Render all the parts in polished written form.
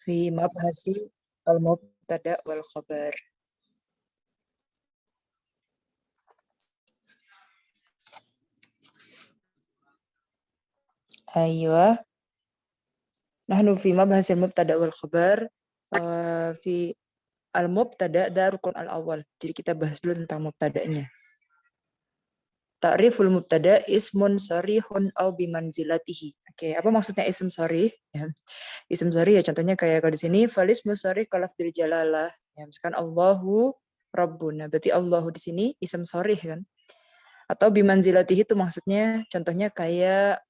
Fi mabhasi al-mubtada wal khabar. Aywa. Nahnu fi mabhasi al-mubtada wal khabar. Fi al-mubtada da rukun al-awwal. Jadi kita bahas dulu tentang mubtada'nya. Ta'riful mubtada ismun sarihun au bimanzilatihi. Oke, apa maksudnya ism sarih? Ya. Ism sarih ya contohnya kayak kalau di sini falismu sarih kalafdil jalalah. Ya, misalkan Allahu Rabbuna. Berarti Allahu di sini ism sarih kan? Atau bimanzilatihi itu maksudnya contohnya kayak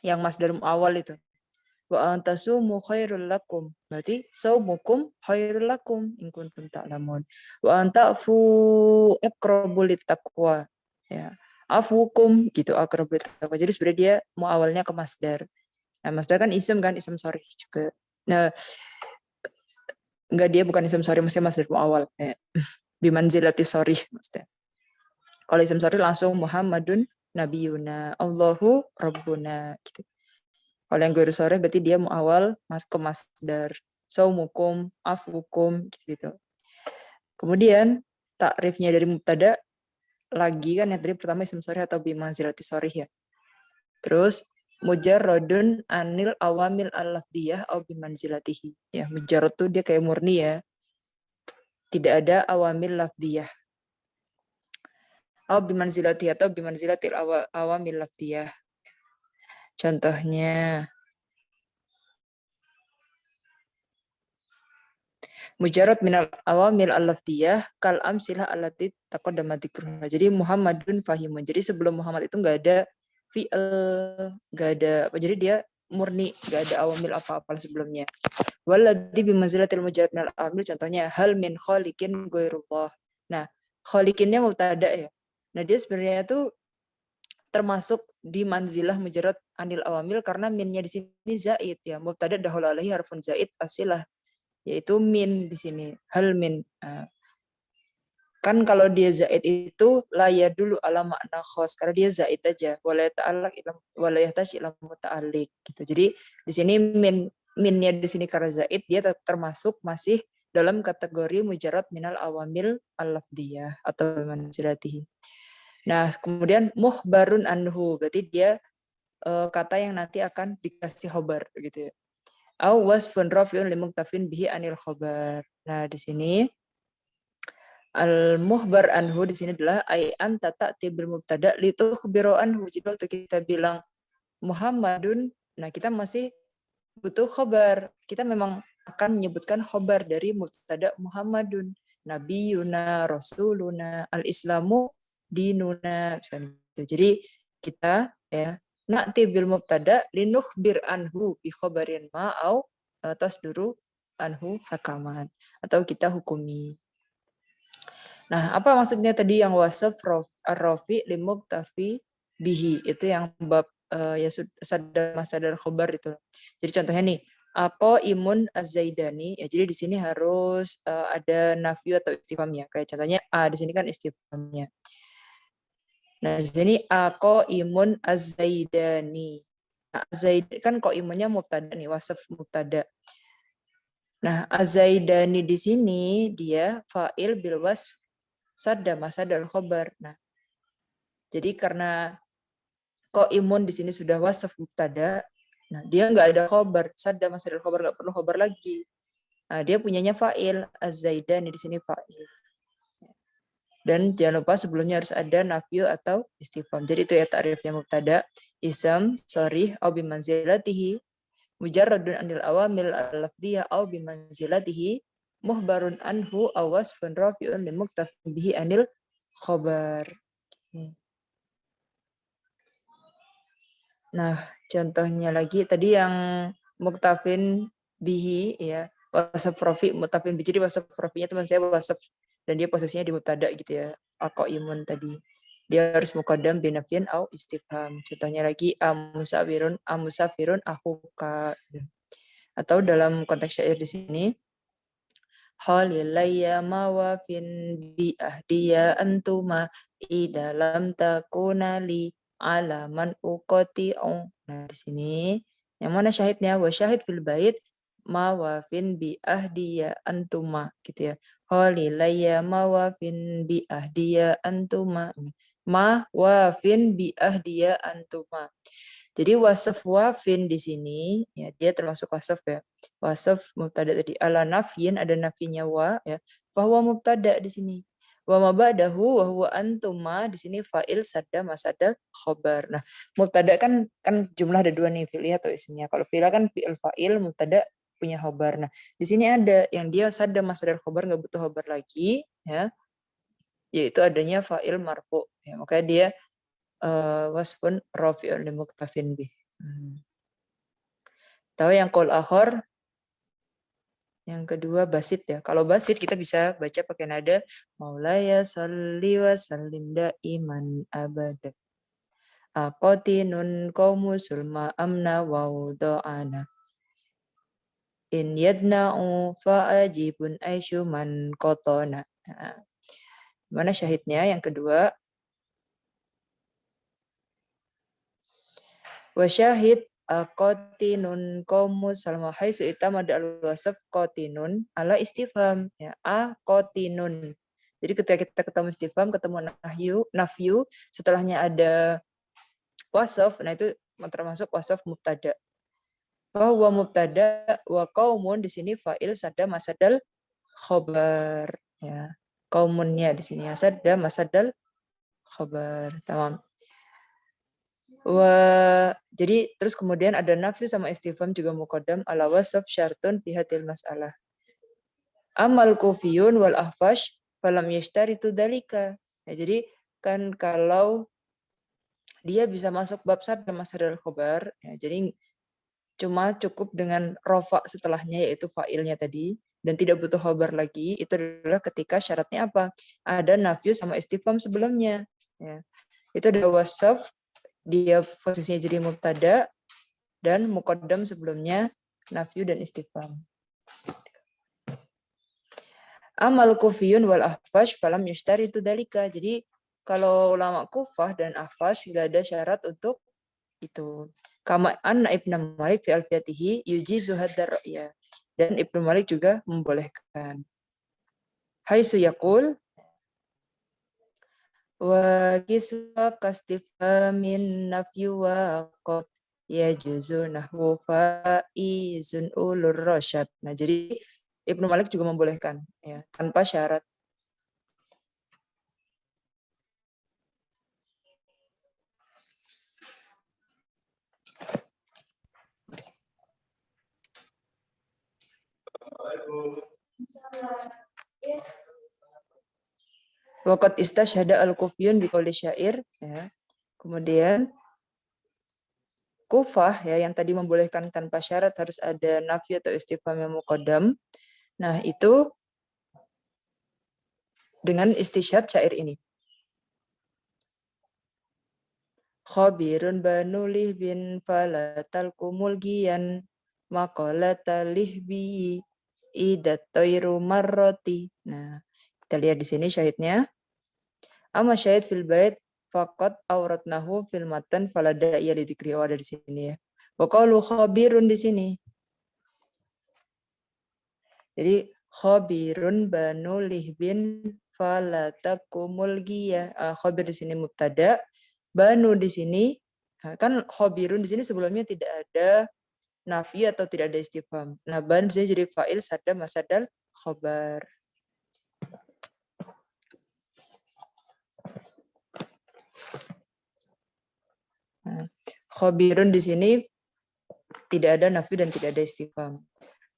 yang masdar awal itu. Wa antasumu khairul lakum. Berarti saumukum khairul lakum in kuntum ta'lamun. Wa anta'fu aqrabul taqwa. Ya. Afukum gitu aqrabul taqwa. Jadi sebenarnya dia mau awalnya ke masdar. Nah, masdar kan ism sarih juga. Nah, enggak, dia bukan ism sarih, mesti masdar mu awal. Bimanzilati sarih maksudnya. Kalau ism sarih langsung Muhammadun nabiyuna, Allahu rabbuna gitu. Kalau yang guru sore berarti dia mau awal ke masdar. Saumukum, afukum gitu. Kemudian takrifnya dari mubtada lagi kan yang tadi pertama ism sore atau bimanzilati sorih ya. Terus mujarrodun anil awamil al-lafdiyah au bimanzilatihi. Ya, mujarrod tuh dia kayak murni ya. Tidak ada awamil lafdiyah. Au bimanzilatihi atau bimanzilatil awamil lafdiyah. Contohnya mujarrad minal awamil al-lafdiyah kal amsilah allati taqaddama dzikruha. Jadi Muhammadun fahimun. Jadi sebelum Muhammad itu enggak ada fi'il, enggak ada apa. Jadi dia murni, enggak ada awamil apa-apa sebelumnya. Walladzi bimanzilatil mujarrad minal awamil, contohnya hal min khaliqin ghairullah. Nah, khaliqinnya mubtada ya. Nah, dia sebenarnya itu termasuk di manzilah mujarrad anil awamil karena minnya di sini zaid ya. Mubtada dahulu alaihi harfun zaid asilah, yaitu min di sini, hal min. Kan kalau dia zaid itu laya dulu ala makna khos karena dia zaid aja, wala ta'allaq wala yahtaj ila muta'alliq gitu. Jadi di sini minnya di sini karena zaid dia termasuk masih dalam kategori mujarrad minal awamil al-lafdiyah atau manzilatihi. Nah, kemudian mukhbarun anhu berarti dia kata yang nanti akan dikasih khobar gitu ya. Au wasfun rafi'un limuktafin bihi anil khobar. Nah, di sini al-muhbar anhu di sini adalah ay anta ta'ti bil mubtada li tukhbiru anhu. Jadi waktu kita bilang Muhammadun, nah kita masih butuh khobar. Kita memang akan menyebutkan khobar dari mubtada Muhammadun, nabiyuna, rasuluna, al-islamu dinuna. Jadi kita ya na'ti bil mubtada linukhbir anhu bi khobarin ma au tasduru anhu hakaman, atau kita hukumi. Nah, apa maksudnya tadi yang wasaf ar-rafi limuktafi bihi, itu yang bab ya sadar masadar khobar itu. Jadi contohnya nih, ako imun az-zaidani, ya jadi di sini harus ada nafyu atau istifhamnya. Kayak contohnya di sini kan istifhamnya. Nah, di sini ako imun az-zaidani. Nah, zaid kan kok imunnya mubtada nih, wasaf mubtada. Nah, az-zaidani di sini dia fa'il bil wasf sadda masadar khobar. Nah, jadi karena kok imun di sini sudah wasaf mubtada, nah dia nggak ada khobar, sadda masadar khobar, nggak perlu khobar lagi. Nah, dia punyanya fa'il, az-zaidani di sini fa'il. Dan jangan lupa sebelumnya harus ada nafyu atau istifham. Jadi itu ya ta'rifnya mubtada, ism, sharih, au bimanzilatihi, mujarradun anil awamil al-lafdiyah au bimanzilatihi, muhbarun anhu aw wasfun rafi'un limuktafin bihi anil khobar. Nah, contohnya lagi tadi yang muktafin bihi ya, wasaf rafi muktafin bihi. Jadi wasaf rafinya teman saya wasaf dan dia posisinya di mubtada gitu ya. Imun tadi. Dia harus muqaddam binafyin au istifham. Contohnya lagi amusafirun akhuka. Atau dalam konteks syair di sini halilayya mawafin bi ahdiya antuma idalam takunali alaman uqati'u. Nah, di sini yang mana syahidnya? Wa syahid fil bait mawafin bi ahdiya antuma gitu ya. Holilayya mawafin bi ahdiya antuma. Mawafin bi ahdiya antuma. Jadi wasaf wafin di sini ya dia termasuk wasaf ya. Wasaf mubtada tadi ala nafyin ada nafinya wa ya. Fahuwa mubtada di sini. Wa ma ba'dahu wa huwa antuma di sini fa'il sadda masada khobar. Nah, mubtada kan jumlah ada dua nih fi'il atau isimnya. Kalau fi'il kan fi'il fa'il, mubtada punya khobar. Nah, di sini ada yang dia sadda masada khobar nggak butuh khobar lagi ya. Yaitu adanya fa'il marfu ya. Makanya dia wasfun rafi'un li muktafin bih. Tahu yang qol akhor? Yang kedua basit ya. Kalau basit kita bisa baca pakai nada maulaya salli wa sallim daiman abada. Aqatinun qaumu sulma amna wa udha'ana. In yadna'u fa'ajibun aisyu man qatana. Mana syahidnya? Yang kedua. Wa syahid qatinun qaumu salma haitsu itamada al-wasf qatinun ala istifham ya qatinun. Jadi ketika kita ketemu istifham, ketemu nafyu, setelahnya ada wasf, nah itu termasuk wasf mubtada. Bahwa mubtada wa qaumun di sini fa'il sadda masadal khobar ya. Qaumunnya di sini ya sadda masadal khobar. Tamam. Jadi terus kemudian ada nafyu sama istifham juga muqaddam ala wasf syartun fi hadil mas'alah. Amal kufiyun wal ahfash falam yashtaritu dalika. Ya, jadi kan kalau dia bisa masuk bab sadda masadal khobar ya, jadi cuma cukup dengan rofa setelahnya yaitu fa'ilnya tadi dan tidak butuh khobar lagi. Itu adalah ketika syaratnya apa? Ada nafyu sama istifham sebelumnya ya. Itu ada wasf, dia posisinya jadi mubtada dan muqaddam sebelumnya nafyu dan istifham. Amal kufiyun wal ahfash falam yashtaritu dalika. Jadi kalau ulama Kufah dan Ahfash enggak ada syarat untuk itu. Kama anna Ibnu Malik fi alfiyatihi yujizu hadar ya. Dan Ibnu Malik juga membolehkan. Haitsu yaqul wa kiswa kastifhamin nafyu wa qad yajuzu nahwu faizun ulur rasyad. Nah, jadi Ibnu Malik juga membolehkan ya, tanpa syarat. Waqat istasyhada al-Kufiyun biqauli syair ya. Kemudian Kufah ya yang tadi membolehkan tanpa syarat harus ada nafyu atau istifham yang muqaddam. Nah, itu dengan istisyhad syair ini. Khabirun banulih bin falatal kumulgian maqalatalih bi idat tayru marrati. Nah, kita lihat di sini syahidnya. Amma syahid fil bait faqat auratnahu fil matan falada iya didikri ada di sini ya. Wa qalu khabirun di sini. Jadi khabirun banu lihbin falatakumul giya. Khabir di sini mubtada, banu di sini kan khabirun di sini sebelumnya tidak ada nafi atau tidak ada istifham. Nah, ban di sini jadi fa'il sadda masadal khabar. Khabirun di sini tidak ada nafi dan tidak ada istifham.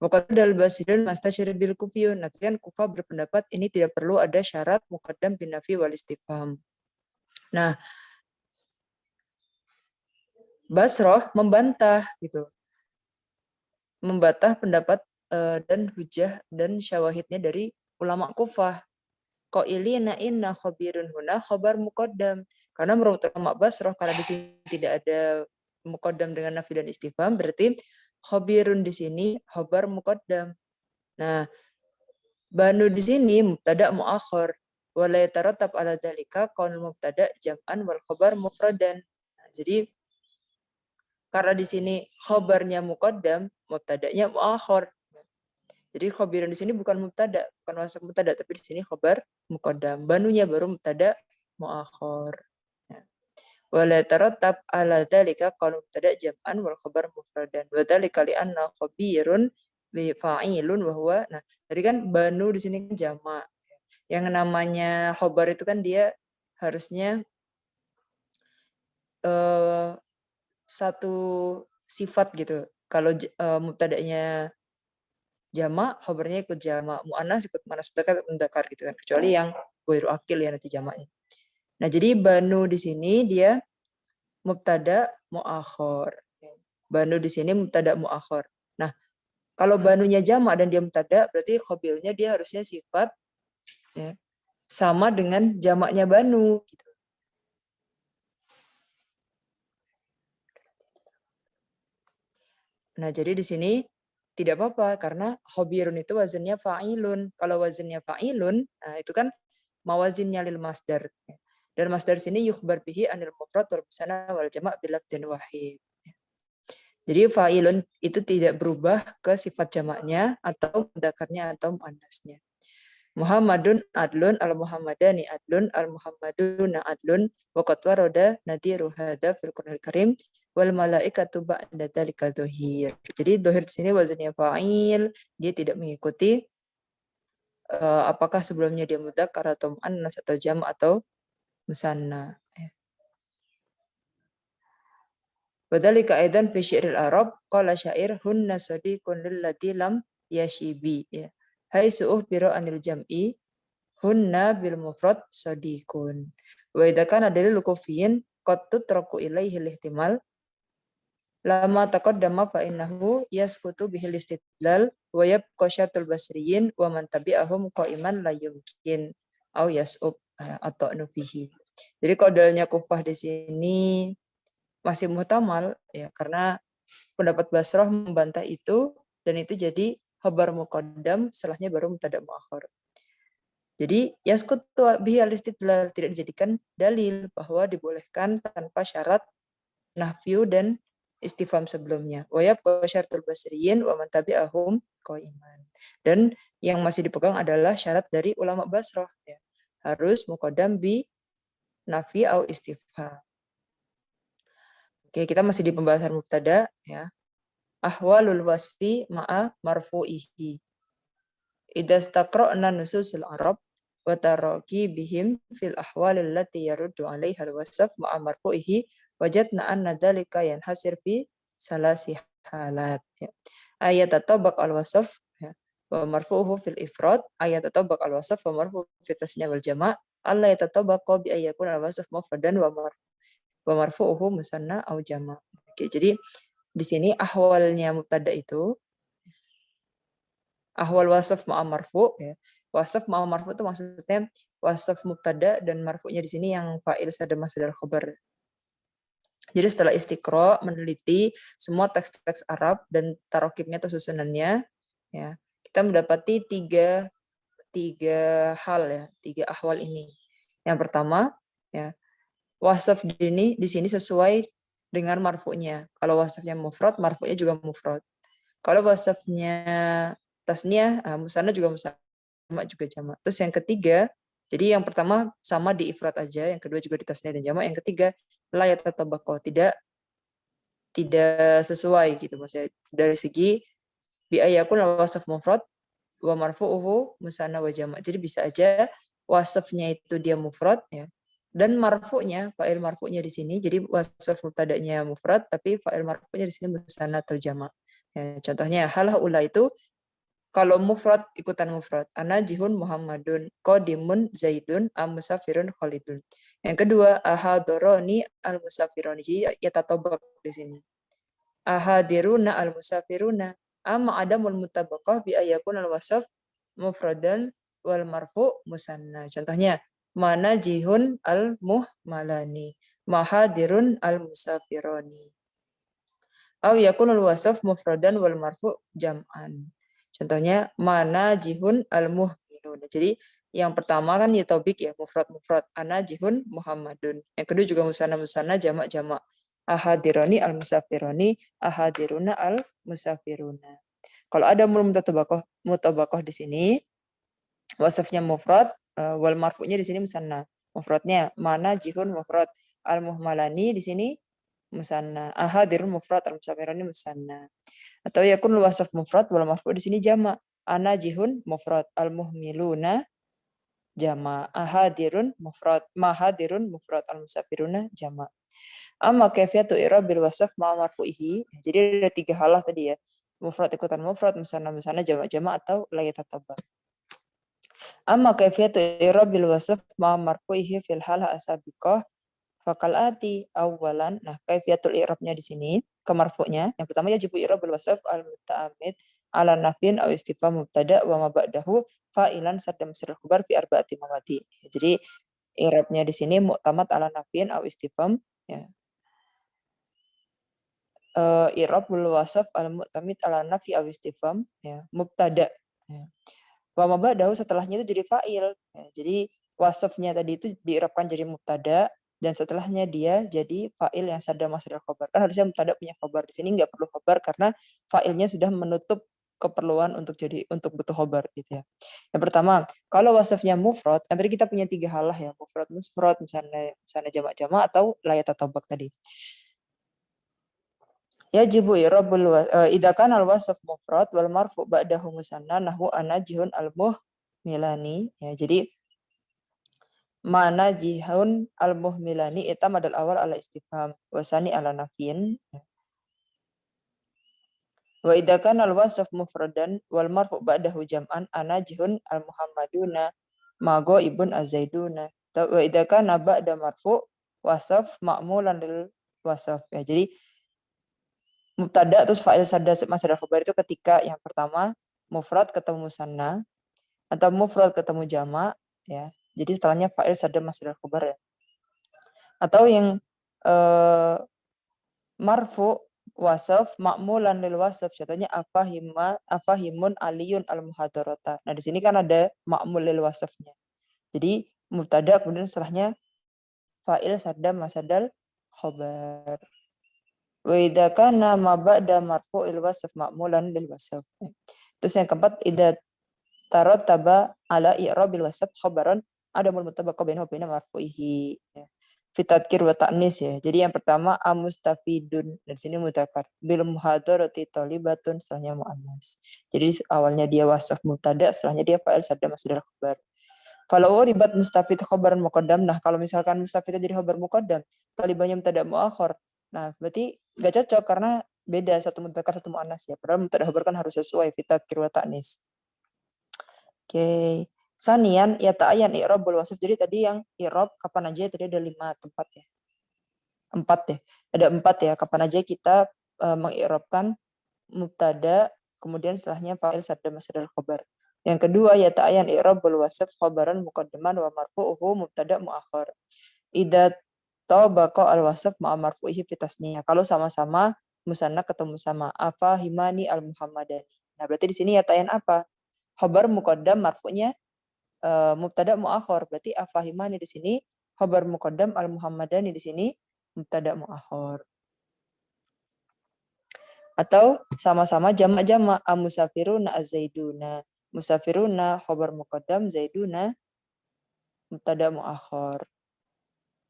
Muqaddal basidun mastasyir bil kufiyun. Nantikan Kufah berpendapat ini tidak perlu ada syarat muqaddam bin nafi wal istifham. Nah, Basroh membantah gitu. Membantah pendapat dan hujah dan syawahidnya dari ulama Kufah. Qailina inna khabirun huna khabar muqaddam. Karena menurut ulama Basroh karena di sini tidak ada muqaddam dengan nafi dan istifham berarti khabirun di sini khabar muqaddam. Nah, banu di sini mubtada muakhir wa la yatarattab ala dzalika qaul mubtada jam'an wal khabar mufradan. Nah, jadi Karena di sini khobarnya muqaddam, mubtada'nya muakhir. Jadi khabirun di sini bukan mubtada, bukan wasaf mubtada, tapi di sini khabar muqaddam. Banunya baru mubtada muakhir. Wala tarattab ala dzalika qalu mubtada jam'an wal khabar mufradan. Wa dzalika li anna khabirun bi fa'ilun wa huwa. Nah, tadi kan banu di sini kan jamak. Yang namanya khabar itu kan dia harusnya satu sifat gitu. Kalau mubtada'nya jamak, khabarnya ikut jamak, muannas ikut muannas mudzakkar gitu kan. Kecuali yang ghairu akil ya nanti jamaknya. Nah, jadi banu di sini dia mubtada muakhir. Banu di sini mubtada muakhir. Nah, kalau banunya jamak dan dia mubtada, berarti khabarnya dia harusnya sifat ya, sama dengan jamaknya banu gitu. Nah, jadi di sini tidak apa-apa karena khabirun itu wazannya fa'ilun. Kalau wazannya fa'ilun, nah itu kan mawazinnya lil masdar. Dan masdar sini yukhbar bihi anil mufrad wal musanna wal jama' bil lafdin wahid. Jadi fa'ilun itu tidak berubah ke sifat jamaknya atau mudzakarnya atau muannasnya. Muhammadun adlun al-Muhammadani adlun al-Muhammaduna adlun wa qad warada nadiru hadza fil Qur'anil Karim wal malaikatu ba'da dzalika dhahir. Jadi dhahir di sini wazannya fa'il, dia tidak mengikuti apakah sebelumnya dia mudzakkar atau muannas atau jam' atau musanna. Wadzalika aidan fi syi'ril Arab qala syair hunna sadiqun lillati lam yashibi ya. Hai su'uh biro anil jam'i hunna bil mufrad sadiqun. Wa idza kana dalil kufiyin qad tutraku ilaihi ihtimal lama taqaddama fa innahu yasqutu bihil istidlal wa yabqa syartul basriyin wa man tabi'ahum qa'iman la yumkin au yas'ub atau nufihi. Jadi kodalnya kufah di sini masih muhtamal ya karena pendapat Basrah membantah itu dan itu jadi khabar muqaddam setelahnya baru mubtada muakhir. Jadi yasqutu bihi al-istidlal tidak dijadikan dalil bahwa dibolehkan tanpa syarat nafyu dan istifham sebelumnya. Wa yabqa syartul basriyin wa man tabi'ahum qaiman. Dan yang masih dipegang adalah syarat dari ulama Basrah ya. Harus muqaddam bi nafi au istifham. Oke, kita masih di pembahasan mubtada ya. Ahwalul wasfi ma'a marfu'ihi. Idza istaqra'na nususul Arab wa taraki bihim fil ahwalil lati yaruddu 'alaiha al-wasf ma'a marfu'ihi wajadna anna dzalika yanhasir fi salasi halat. Ayat tatabaq al-wasf wa marfu'uhu fil ifrad, ayat tatabaq al-wasf wa marfu'uhu fi tasniya wal jama', alla yatatabaqa bi ayyakun al-wasf mufradan wa marfu'uhu musanna au jama'. Oke, jadi di sini ahwalnya mubtada itu ahwal wasaf ma'a marfu ya. Wasaf ma'a marfu itu maksudnya wasaf mubtada dan marfu'nya di sini yang fa'il sadar masdar khabar. Jadi setelah istiqra meneliti semua teks-teks Arab dan tarokibnya atau susunannya ya, kita mendapati tiga hal ya, tiga ahwal ini. Yang pertama ya, wasaf di sini sesuai dengan marfu'nya. Kalau wasafnya mufrad, marfu'nya juga mufrad. Kalau wasafnya tasniyah, musanna juga musanna, jamak juga jamak. Terus yang ketiga, jadi yang pertama sama di ifrad aja, yang kedua juga di tasniyah dan jamak, yang ketiga la yatatabaqa, tidak sesuai gitu maksudnya dari segi bi ayakun wasaf mufrad wa marfu'uhu musanna wa jamak. Jadi bisa aja wasafnya itu dia mufrad ya. Dan marfu'nya, fa'il marfu'nya di sini, jadi wasaf mubtada'nya mufrad, tapi fa'il marfu'nya di sini musanna atau jamak. Ya, contohnya halah ula itu kalau mufrad ikutan mufrad. Ana jihun Muhammadun, qadimun Zaidun, musafirun Khalidun. Yang kedua ahadoroni al-musafironi. Jadi yatatobak di sini. Ahadiruna al-musafiruna. Amma adamul mutabaqah bi ayakun al-wasaf mufradan wal marfu musanna. Contohnya mana jihun al-muhmalani. Mahadirun al-musafironi. Aw yakunul wasaf mufradan wal marfu jam'an. Contohnya mana jihun al-muhminun. Jadi yang pertama kan ya tobik ya mufrad. Ana jihun Muhammadun. Yang kedua juga musanna jamak. Ahadironi al-musafironi, ahadiruna al-musafiruna. Kalau ada mutabakoh di sini, wasafnya mufrad, wal marfu'nya di sini musanna. Mufradnya mana jihun mufrad, al-muhmalani di sini musanna, ahadirun mufrad, al-musafirani musanna. Atau yakun wasaf mufrad wal marfu' di sini jama. Ana jihun mufrad, al-muhmiluna jama, ahadirun mufrad, mahadirun mufrad, al-musafiruna jama. Amma kaifiyatu i'rabil wasaf ma marfu'ihi. Jadi ada 3 halah tadi ya. Mufrad ikutan mufrad, musanna jama' atau la yatatabba. Amma kaifiyatu i'rabil wasaf ma marfu'ihi fil halah asabiqah fakal ati awalan. Nah, kaifiyatul i'rabnya di sini ke marfu'nya. Yang pertama yajibu i'rabul wasaf al-muta'ammid ala nafin aw istifham mubtada wa ma ba'dahu fa'ilan sadda masdar khabar fi arba'ati mawadi. Jadi i'rabnya di sini mu'tamad ala nafin aw istifham ya. I'rabul wasaf al-mu'tamid ala nafi aw istifham ya, mubtada ya. Wa ma ba'dahu setelahnya itu jadi fa'il ya. Jadi wasafnya tadi itu di'rabkan jadi mubtada dan setelahnya dia jadi fa'il yang sadda masdar khabar. Kan harusnya mubtada punya khabar. Di sini nggak perlu khabar karena fa'ilnya sudah menutup keperluan untuk butuh khabar gitu ya. Yang pertama, kalau wasafnya mufrad, kan tadi kita punya 3 halah ya, mufrad, musfrad, misalnya jamak-jamak atau la yatatabak tadi. Yajibu i'rabul idza kana al-wasf mufrad wal marfu' ba'dahu musanna nahwu anajihun al-muhmilani ya. Jadi mana jihun al-muhmilani itamadal awal ala istifham wasani ala nafin. Wa idza kana al-wasf mufradan wal marfu' ba'dahu jam'an anajihun al-muhammaduna ma ghaibun az-zaiduna. Wa idza kana ba'da marfu' wasaf ma'mulan lil wasaf ya. Jadi mubtada terus fa'il sadda masdar khabar itu ketika yang pertama mufrad ketemu musanna atau mufrad ketemu jama ya. Jadi setelahnya fa'il sadda masdar khabar ya. Atau yang marfu wasaf ma'mulan lil wasaf, contohnya afahimun aliyun al-muhadarata. Nah, di sini kan ada ma'mul lil wasafnya. Jadi mubtada kemudian setelahnya fa'il sadda masdar khabar. Wa idza kana ma ba'da marfu'il wasf ma'mulan lil wasf. Terus yang keempat idza tarattaba ala i'rabil wasf khabaran adamul mutabaqah bainahu baina marfu'ihi. Fi tadhkir wa ta'nis ya. Jadi yang pertama amustafidun, dari sini mudzakkar. Bil muhadarati thalibatun, setelahnya muannas. Jadi awalnya dia wasf mubtada, setelahnya dia fa'il sadda masdar khabar. Kalau ribat mustafid khabaran muqaddam, nah kalau misalkan mustafidnya jadi khabar muqaddam, talibanya mubtada muakhar. Nah, berarti gak cocok karena beda satu mudzakkar satu muannas ya. Padahal mubtada khabar kan harus sesuai fi tadhkir wa ta'nis. Oke. Sanian ya ta'ayan i'rabul wasf. Jadi tadi yang i'rab kapan aja tadi ada 5 tempat ya. 4 ya. Ada 4 ya. Kapan aja kita mengi'rabkan mubtada kemudian setelahnya fa'il sadda masdar khabar. Yang kedua ya ta'ayan i'rabul wasf khabaran muqaddaman wa marfu'uhu mubtada muakhar. Idza tabaqa al-wasf ma'a marfu'ihi fi tasniyah. Kalau sama-sama musanna ketemu sama afahimani al-muhammadani. Nah, berarti di sini ya ta'ayan apa? Khabar muqaddam marfu'nya mubtada muakhar. Berarti afahimani di sini khabar muqaddam al-muhammadani di sini mubtada muakhar. Atau sama-sama jamak-jamak amusafiruna az-zaiduna. Musafiruna khabar muqaddam, zaiduna mubtada muakhar.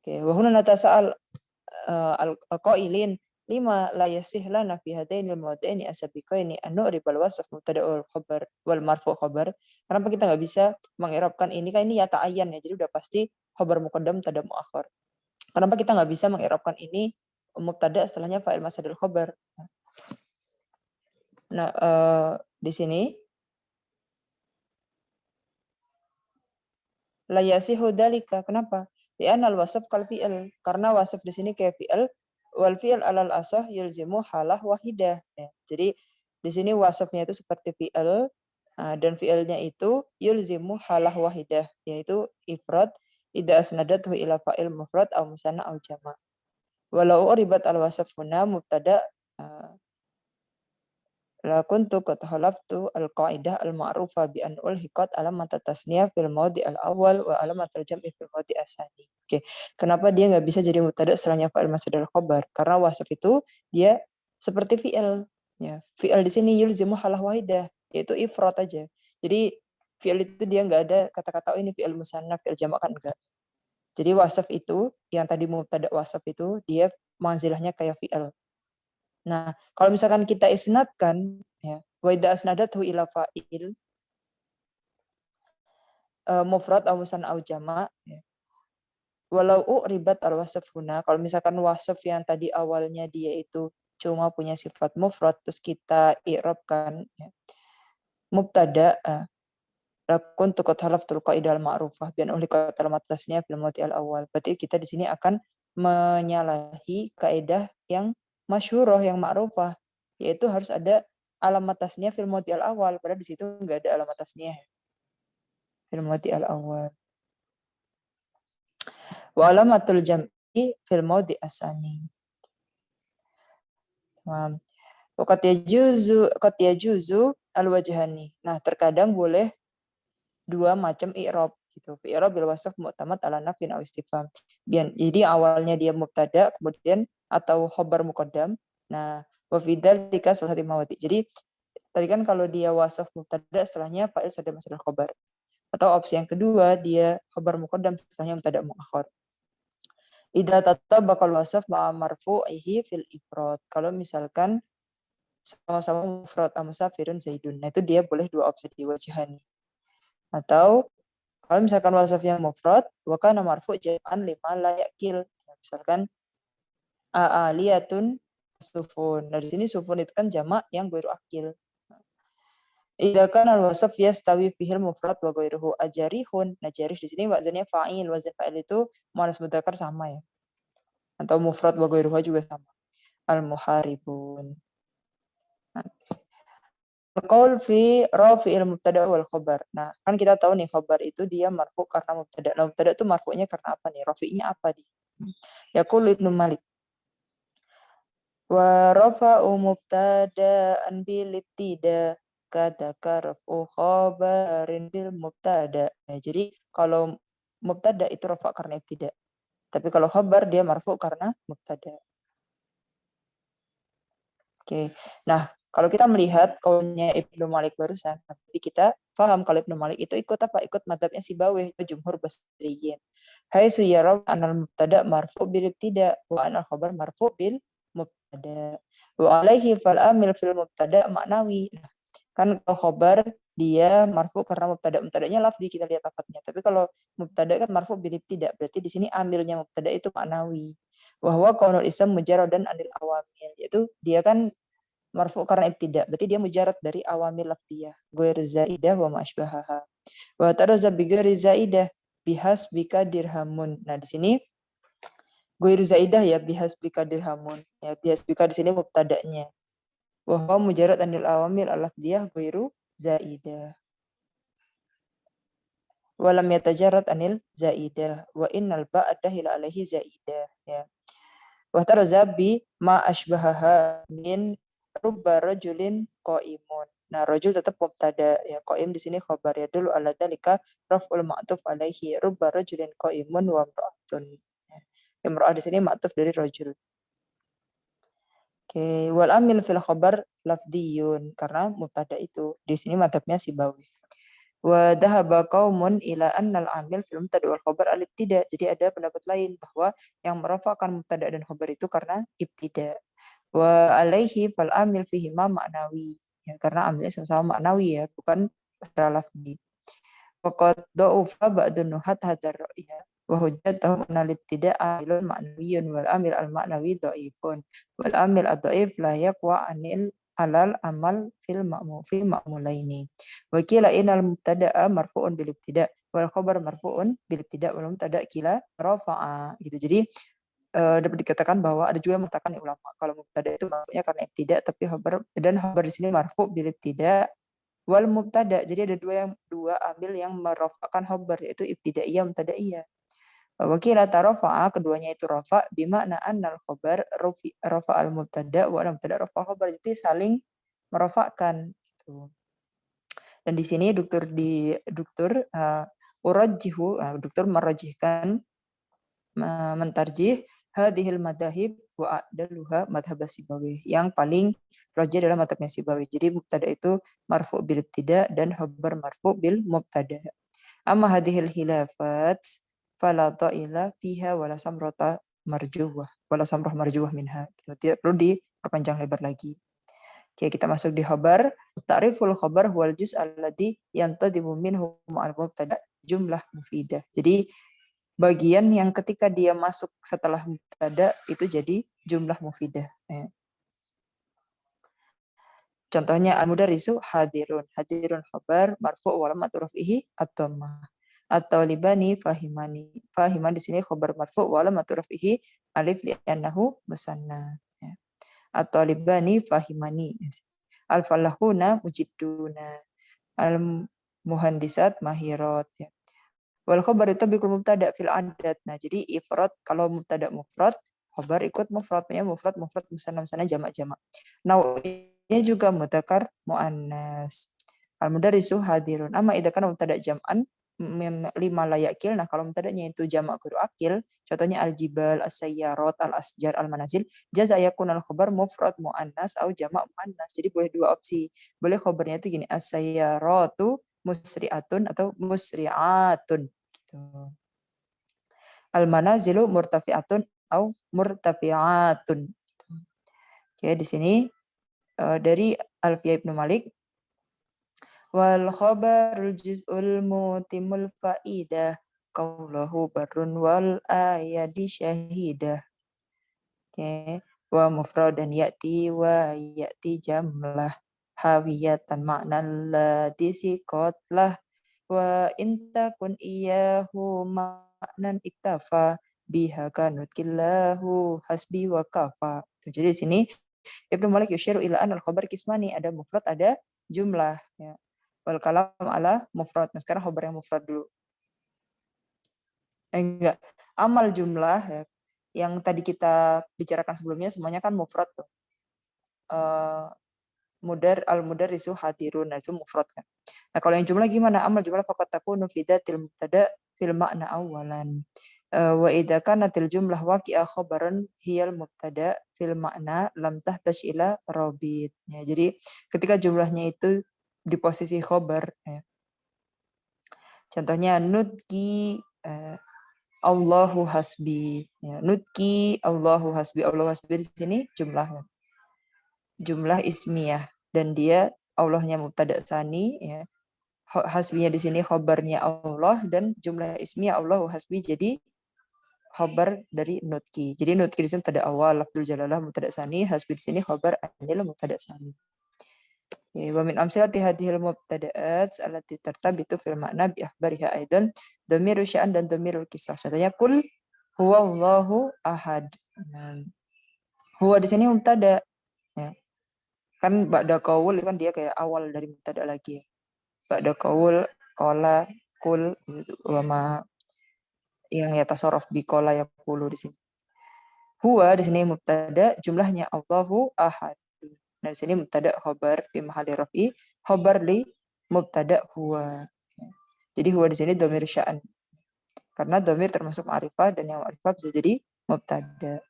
Oke, wa huna natasa'al al-qailin lima la yasih lana fi hadainil mawdi'aini asabiqaini an nu'ribal wasf mubtada wal khabar wal marfu' khabar. Kenapa kita nggak bisa mengi'rabkan ini? Kan ini ya ta'ayyan ya, jadi udah pasti khabar muqaddam mubtada muakhar. Kenapa kita nggak bisa mengi'rabkan ini mubtada setelahnya fa'il masdar khabar? Nah, di sini la yasihu dzalika. Kenapa? Li'anna al-wasf kal fi'il. Karena wasf di sini kayak fi'il, wal fi'il alal asah yulzimu halah wahidah. Ya. Jadi di sini wasfnya itu seperti fi'il dan fi'ilnya itu yulzimu halah wahidah, yaitu ifrad idza asnadathu ila fa'il mufrad aw musanna aw jama'. Walau uribat al-wasf huna mubtada La kuntu qad halaftu al-qaidah al-ma'rufa bi an ulhiqat alamat tasniyah fil maudi al-awwal wa alamat al-jam'i fil maudi asani. Oke. Kenapa dia nggak bisa jadi mubtada setelahnya fa'il masdar khabar? Karena wasaf itu dia seperti fi'il. Ya, fi'il di sini yulzimu halah wahidah, yaitu ifrad aja. Jadi fi'il itu dia nggak ada kata-kata ini fi'il musanna, fi'il jamak kan enggak. Jadi wasaf itu yang tadi mubtada wasaf itu dia manzilahnya kayak fi'il. Nah, kalau misalkan kita isnadkan, ya, wa idza asnadathu ila fa'il, mufrad aw musanna aw jama', ya. Walau ribat al wasf huna, kalau misalkan wasf yang tadi awalnya dia itu cuma punya sifat mufrad, terus kita i'rabkan, ya, mubtada, lakun tuqad halaftul qaidah al ma'rufah bi an uhliqat alamat tasniyah fil mawdi al awal. Berarti kita di sini akan menyalahi kaidah yang masyhurah, yang ma'rufah, yaitu harus ada alamat tasniyah fil mawdi al awal, padahal di situ enggak ada alamat tasniyah fil mawdi al awal. Wa alamatul jam'i fil mawdi asani. Qad yajuzu al wajhani. Nah, terkadang boleh dua macam i'rab gitu. I'rab bil wasf mu'tamad ala nafin aw istifham. Jadi awalnya dia mubtada kemudian atau khabar muqaddam. Nah, wa fi dzalika salah satu mawadi. Jadi tadi kan kalau dia wasf mubtada setelahnya fa'il sadar masdar khabar. Atau opsi yang kedua dia khabar muqaddam setelahnya mubtada muakhar. Idza tatabaqal wasf ma'a marfu'ihi fil ifrad. Kalau misalkan sama-sama mufrad musafirun zaidun. Nah, itu dia boleh dua opsi di wajhani. Atau kalau misalkan wasafnya mufrad, wa kana marfu' jam'an lima la yakil. Misalkan aliyatun sufun. Nah, di sini sufun itu kan jamak yang ghairu akil. Idza kana al-wasf yastawi fihil mufrad wa ghairuhu ajarihun. Nah, jarih di sini wazannya fa'il. Wazan fa'il itu muannas mudzakkar sama ya. Atau mufrad wa ghairuhu juga sama. Al-muharibun. Qaul fi rafi'il mubtada wal khabar. Nah, kan kita tahu nih khabar itu dia marfu karena mubtada. Nah, mubtada itu marfu'nya karena apa nih? Rafi'nya apa dia? Yaqul Ibnu Malik. Wa rafa'u mubtada'an bil ibtida kadaka raf'u khabarin bil mubtada. Nah, jadi kalau mubtada itu rafa' karena ibtida. Tapi kalau khabar dia marfu karena mubtada. Oke. Nah, kalau kita melihat kaulnya Ibnu Malik barusan, nanti kita paham kalau Ibnu Malik itu ikut apa? Ikut madhabnya Sibawih, jumhur basriyin. Hai suyara anal mubtada marfu bil ibtida wa anal khabar marfu bil mubtada. Wa alaihi fal amil fil mubtada maknawi. Nah, kan kalau khabar dia marfu karena mubtadanya lafzi, kita lihat lafadznya. Tapi kalau mubtada kan marfu bil ibtida, berarti di sini amilnya mubtada itu maknawi. Wahwa qaulul ism mujarradan anil awamil, yaitu dia kan marfu karena ibtida, berarti dia mujarrad dari awamil lafziyah, ghair zaidah wa ma'asbahaha. Wa taraza bi ghairi zaidah bihasbika dirhamun. Nah, di sini ghair zaidah ya bihasbika dirhamun. Ya, bihasbika di sini mubtada'nya. Wa huwa mujarrad anil awamil al-lafziyah ghairu zaidah. Wa lam yatajarrad anil zaidah wa innal ba'da hila alaihi zaidah ya. Wa tarazabi ma asbahaha min rubba rajulin qaimun. Nah, rajul tetap mubtada ya, qaim di sini khabar ya dulu ala dzalika raf'ul ma'tuf alaihi rubba rajulin qaimun wa imra'atun. Imra'ah di sini ma'tuf dari rajul. Oke, wal amil fil khabar lafdiyun karena mubtada itu di sini madhabnya Sibawi. Wa dhahaba qaumun ila annal amil fil mubtada wal khabar al ibtida. Jadi ada pendapat lain bahwa yang merafa'kan mubtada dan khabar itu karena ibtida. Wa alaihi fal amil fihi ma ma'nawi. Ya, karena amilnya sama-sama maknawi ya, bukan secara lafzi. Waqad dha'ufa ba'dun nuhat hadzal ra'ya wa hujjatuhum anal ibtida amilun ma'nawiyyun wal amil al ma'nawi dha'ifun. Wal amil ad-dha'if la yaqwa anil alal amal fil ma'mulaini. Wa qila innal mubtada'a marfu'un bil ibtida wal khabar marfu'un bil ibtida wal mubtada qila rafa'a gitu. Jadi dapat dikatakan bahwa ada juga yang mengatakan ulama kalau mubtada itu marfu'nya karena ibtida tapi khabar dan khabar di sini marfu' bil ibtida wal mubtada. Jadi ada dua amil yang merafa'kan khabar yaitu ibtidaiyah mubtadaiyah. Wa qila tarafa'a, keduanya itu rafa bima'na annal khabar rafa al mubtada wa al mubtada rafa khabar, itu saling merofakkan. Gitu. Dan di sini dokter dokter merajihkan, mentarjih hadhil madahib wa a'daluha madhab Sibawi. Yang paling rajih adalah madhabnya Sibawi. Jadi mubtada itu marfu bil ibtida dan khabar marfu bil mubtada. Amma hadhil hilafat fala ta'ila fiha wala samrata marjuwah wala samrah marjuwah minha. Tidak perlu diperpanjang lebar lagi. Oke, kita masuk di khabar. Ta'riful khabar huwal juz' alladhi yantadimu minhu ma'al mubtada jumlah mufidah. Jadi bagian yang ketika dia masuk setelah mubtada itu jadi jumlah mufidah. Contohnya al-mudarrisu hadirun. Hadirun khabar marfu' wa alamat raf'ihi at-dhammah. At-talibani fahimani. Fahiman di sini khabar marfu' wa alamat raf'ihi alif li'annahu musanna. At-talibani fahimani. Al-falahuna mujidduna. Al-muhandisat mahirat. Wal khabar itu bikul mubtada fil adat. Nah, jadi ifrad kalau mubtada mufrad, khabar ikut mufrad, mufrad musanna jamak-jamak. Nau'nya juga mudzakkar muannas. Al-mudarrisu hadirun. Amma idza kana mubtada jam'an lima layakil. Nah, kalau mubtadanya itu jamak guru akil, contohnya al-jibal, as-sayyarat, al-asjar, al-manazil, jaza yakun al-khabar mufrad muannas atau jamak muannas. Jadi boleh dua opsi. Boleh khabarnya itu gini, as-sayyaratu musri'atun atau musri'atun gitu. Al-manazilu murtafi'atun atau murtafi'atun. Oke, di sini dari Alfiyah Ibnu Malik, wal khabarul juz'ul mutimul faidah qawluhu barrun wal ayadi syahidah. Oke, wa mufradan ya'ti wa ya'ti jamlah hawiyatan ma'nan ladhi siqatlah wa intakun iyahu ma'nan iktafa biha kanut killahu hasbi wa kafa. Jadi di sini Ibnu Malik yushiru ila an al-khabar kismani, ada mufrad ada jumlah ya. Wal kalam ala mufrad. Nah, sekarang khabar yang mufrad dulu. Enggak. Amal jumlah ya, yang tadi kita bicarakan sebelumnya semuanya kan mufrad tuh. Al-mudarrisu hadirun, nah itu mufrad kan. Nah, kalau yang jumlah gimana? Amal jumlah faqat takunu fi dzatil mubtada fil ma'na awalan. Wa idza kanatil jumlah waqi'a khabaran hiyal mubtada fil ma'na lam tahtaj ila rabit. Ya, jadi ketika jumlahnya itu di posisi khabar ya. Contohnya nutki Allahu hasbi. Ya, nutki Allahu hasbi. Allahu hasbi di sini jumlah ismiyah dan dia Allahnya mubtada tsani ya. Hasbinya di sini khabarnya Allah dan jumlah ismiyah Allahu hasbi jadi khabar dari nutki. Jadi nutki di sini mubtada awal, lafdzul jalalah mubtada tsani, hasbi di sini khabar adalah mubtada tsani. Wa min amsilati hadhil mubtada'at allati tartabitu fil ma'na bi akhbariha aidan dhamiru sya'an dan dhamirul kisah. Contohnya kul huwallahu ahad. Huwa di sini mubtada ya. Kan ba'da qaul kan dia kayak awal dari mubtada lagi ya. Ba'da qaul qala kul wama yang ya tasarruf bi qala yaqulu di sini. Huwa di sini mubtada, jumlahnya Allahu ahad. Nah, di sini mubtada khabar fi mahalli raf'i, khabar li mubtada huwa. Jadi huwa di sini dhamir sya'an. Karena dhamir termasuk ma'rifah dan yang ma'rifah bisa jadi mubtada.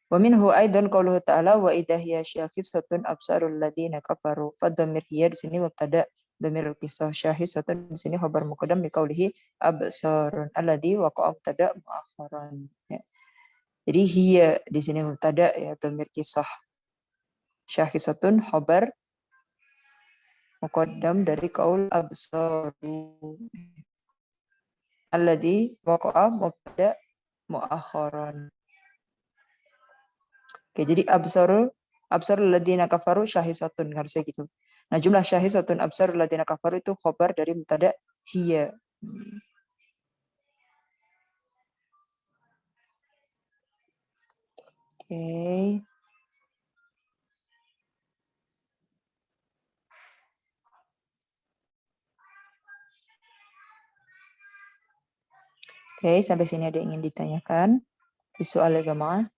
Wa minhu aidan qauluhu ta'ala wa idza hiya syakhisatun absarul ladzina kafaru. Fa dhamir hiya di sini mubtada, dhamirul qisah, syakhisatun di sini khabar muqaddam bi qaulihi absarun alladzi waqa'a mubtada muakharan. Ya. Jadi hiya di sini mubtada ya dhamir qisah. Syakhisatun khabar muqaddam dari qaul absaru. Alladzi waqa'a mubtada muakharan. Oke, jadi absarul ladzina kafaru syahisatun harusnya gitu. Nah, jumlah syahisatun absarul ladzina kafaru itu khabar dari mubtada hiya. Oke. Oke, sampai sini ada yang ingin ditanyakan? Soal agama.